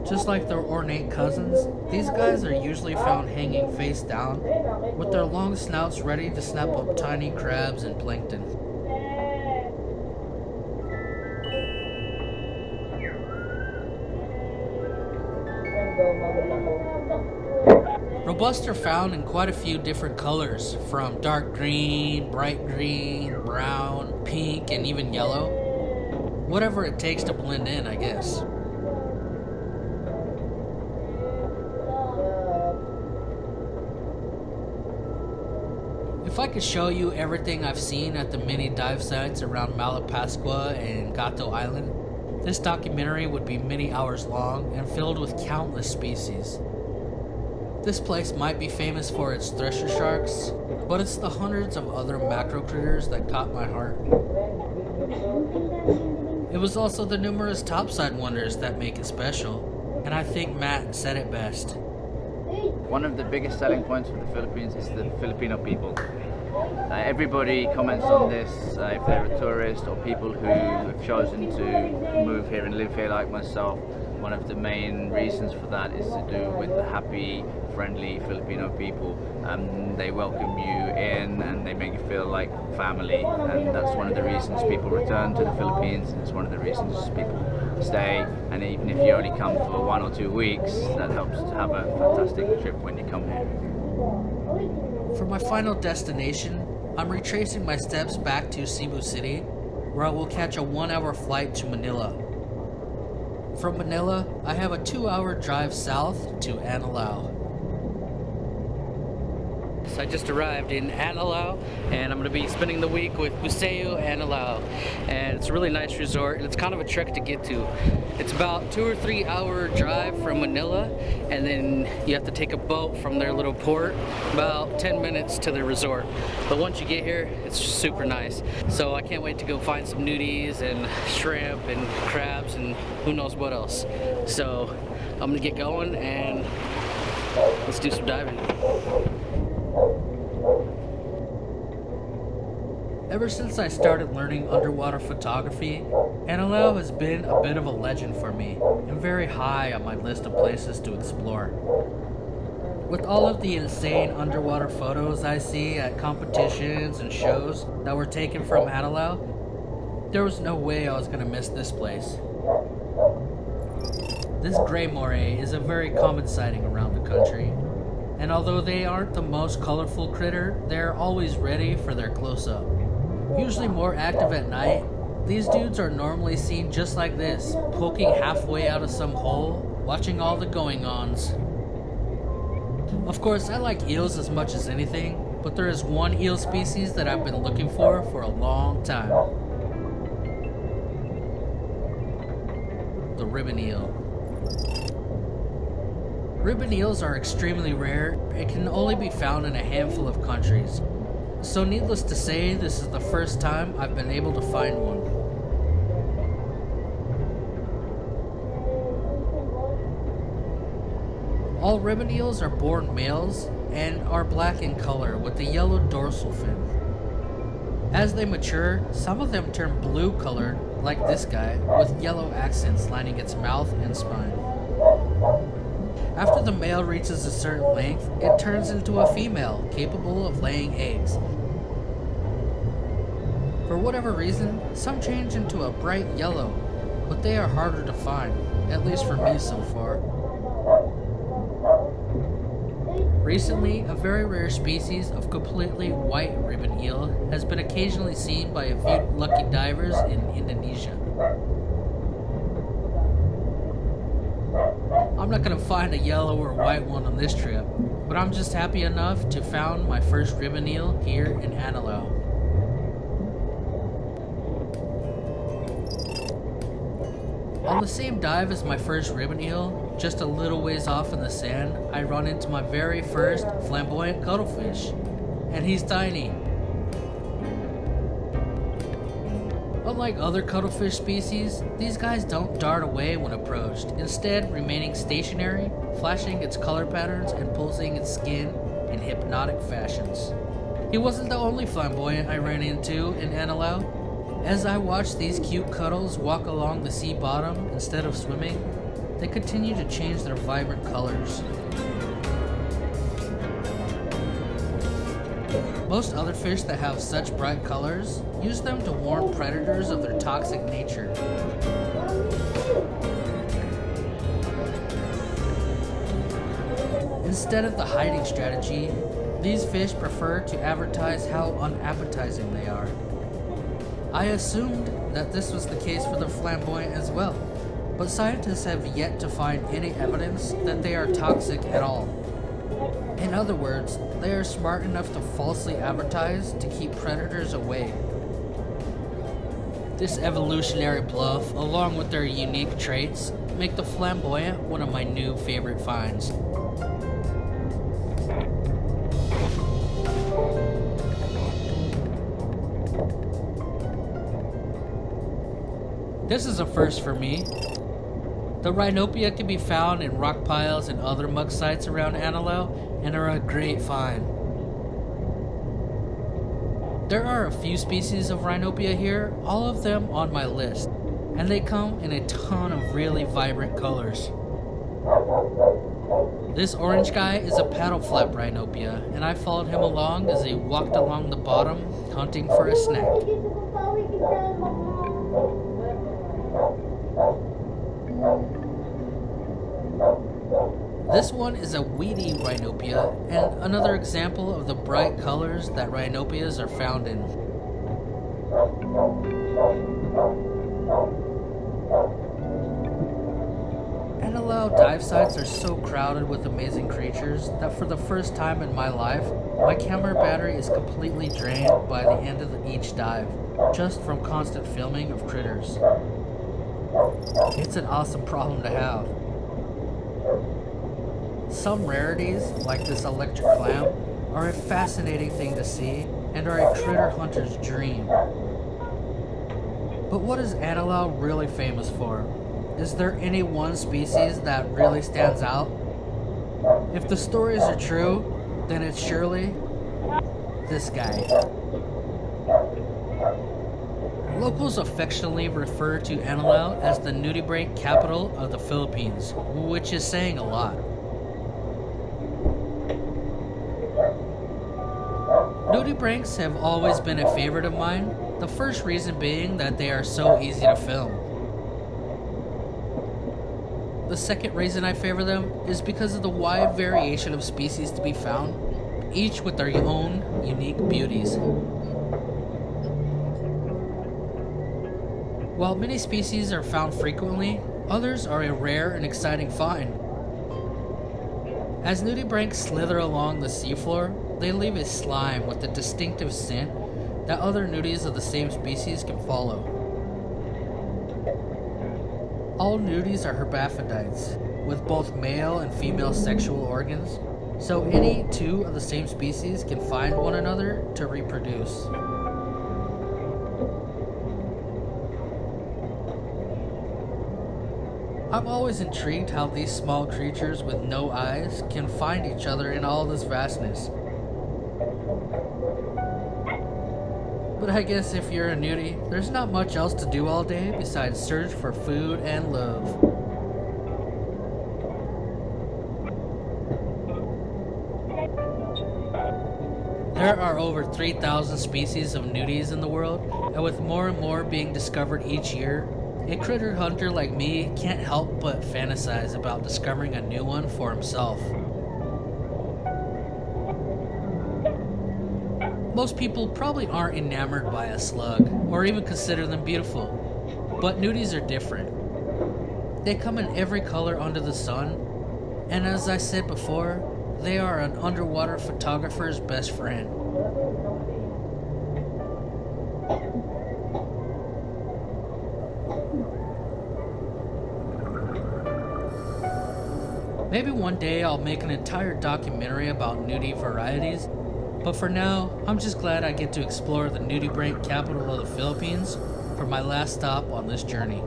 Just like their ornate cousins, these guys are usually found hanging face down, with their long snouts ready to snap up tiny crabs and plankton. Robust are found in quite a few different colors, from dark green, bright green, brown, pink, and even yellow. Whatever it takes to blend in, I guess. If I could show you everything I've seen at the many dive sites around Malapascua and Gato Island, this documentary would be many hours long and filled with countless species. This place might be famous for its thresher sharks, but it's the hundreds of other macro critters that caught my heart. It was also the numerous topside wonders that make it special, and I think Matt said it best. One of the biggest selling points for the Philippines is the Filipino people. Everybody comments on this, if they're a tourist or people who have chosen to move here and live here like myself. One of the main reasons for that is to do with the happy, friendly Filipino people. They welcome you in and they make you feel like family, and that's one of the reasons people return to the Philippines, and it's one of the reasons people stay. And even if you only come for 1 or 2 weeks, that helps to have a fantastic trip when you come here. For my final destination, I'm retracing my steps back to Cebu City, where I will catch a 1-hour flight to Manila. From Manila, I have a 2-hour drive south to Anilao. So I just arrived in Anilao, and I'm going to be spending the week with Museo Anilao, and it's a really nice resort, and it's kind of a trek to get to. It's about 2 or 3 hour drive from Manila, and then you have to take a boat from their little port, about 10 minutes to the resort. But once you get here, it's super nice. So I can't wait to go find some nudies and shrimp and crabs and who knows what else. So I'm gonna get going and let's do some diving. Ever since I started learning underwater photography, Anilao has been a bit of a legend for me and very high on my list of places to explore. With all of the insane underwater photos I see at competitions and shows that were taken from Anilao, there was no way I was going to miss this place. This gray moray is a very common sighting around the country, and although they aren't the most colorful critter, they're always ready for their close-up. Usually more active at night, these dudes are normally seen just like this, poking halfway out of some hole, watching all the going-ons. Of course, I like eels as much as anything, but there is one eel species that I've been looking for a long time. The ribbon eel. Ribbon eels are extremely rare and can only be found in a handful of countries. So needless to say, this is the first time I've been able to find one. All ribbon eels are born males and are black in color with a yellow dorsal fin. As they mature, some of them turn blue colored, like this guy, with yellow accents lining its mouth and spine. After the male reaches a certain length, it turns into a female capable of laying eggs. For whatever reason, some change into a bright yellow, but they are harder to find, at least for me so far. Recently, a very rare species of completely white ribbon eel has been occasionally seen by a few lucky divers in Indonesia. I'm not going to find a yellow or white one on this trip, but I'm just happy enough to found my first ribbon eel here in Anilao. On the same dive as my first ribbon eel, just a little ways off in the sand, I run into my very first flamboyant cuttlefish, and he's tiny. Unlike other cuttlefish species, these guys don't dart away when approached, instead remaining stationary, flashing its color patterns and pulsing its skin in hypnotic fashions. He wasn't the only flamboyant I ran into in Anilao. As I watch these cute cuddles walk along the sea bottom instead of swimming, they continue to change their vibrant colors. Most other fish that have such bright colors use them to warn predators of their toxic nature. Instead of the hiding strategy, these fish prefer to advertise how unappetizing they are. I assumed that this was the case for the flamboyant as well, but scientists have yet to find any evidence that they are toxic at all. In other words, they are smart enough to falsely advertise to keep predators away. This evolutionary bluff, along with their unique traits, make the flamboyant one of my new favorite finds. This is a first for me. The rhinopia can be found in rock piles and other mud sites around Anilao and are a great find. There are a few species of rhinopia here, all of them on my list, and they come in a ton of really vibrant colors. This orange guy is a paddle flap rhinopia, and I followed him along as he walked along the bottom hunting for a snack. This one is a weedy rhinopia, and another example of the bright colors that rhinopias are found in. Anilao dive sites are so crowded with amazing creatures that for the first time in my life, my camera battery is completely drained by the end of each dive, just from constant filming of critters. It's an awesome problem to have. Some rarities, like this electric clam, are a fascinating thing to see and are a critter hunter's dream. But what is Anilao really famous for? Is there any one species that really stands out? If the stories are true, then it's surely this guy. Locals affectionately refer to Anilao as the nudibranch capital of the Philippines, which is saying a lot. Nudibranchs have always been a favorite of mine, the first reason being that they are so easy to film. The second reason I favor them is because of the wide variation of species to be found, each with their own unique beauties. While many species are found frequently, others are a rare and exciting find. As nudibranchs slither along the seafloor, they leave a slime with a distinctive scent that other nudies of the same species can follow. All nudies are hermaphrodites, with both male and female sexual organs, so any two of the same species can find one another to reproduce. I'm always intrigued how these small creatures with no eyes can find each other in all this vastness. But I guess if you're a nudie, there's not much else to do all day besides search for food and love. There are over 3,000 species of nudies in the world, and with more and more being discovered each year, a critter hunter like me can't help but fantasize about discovering a new one for himself. Most people probably aren't enamored by a slug, or even consider them beautiful, but nudies are different. They come in every color under the sun, and as I said before, they are an underwater photographer's best friend. Maybe one day I'll make an entire documentary about nudie varieties, but for now, I'm just glad I get to explore the nudibranch capital of the Philippines for my last stop on this journey.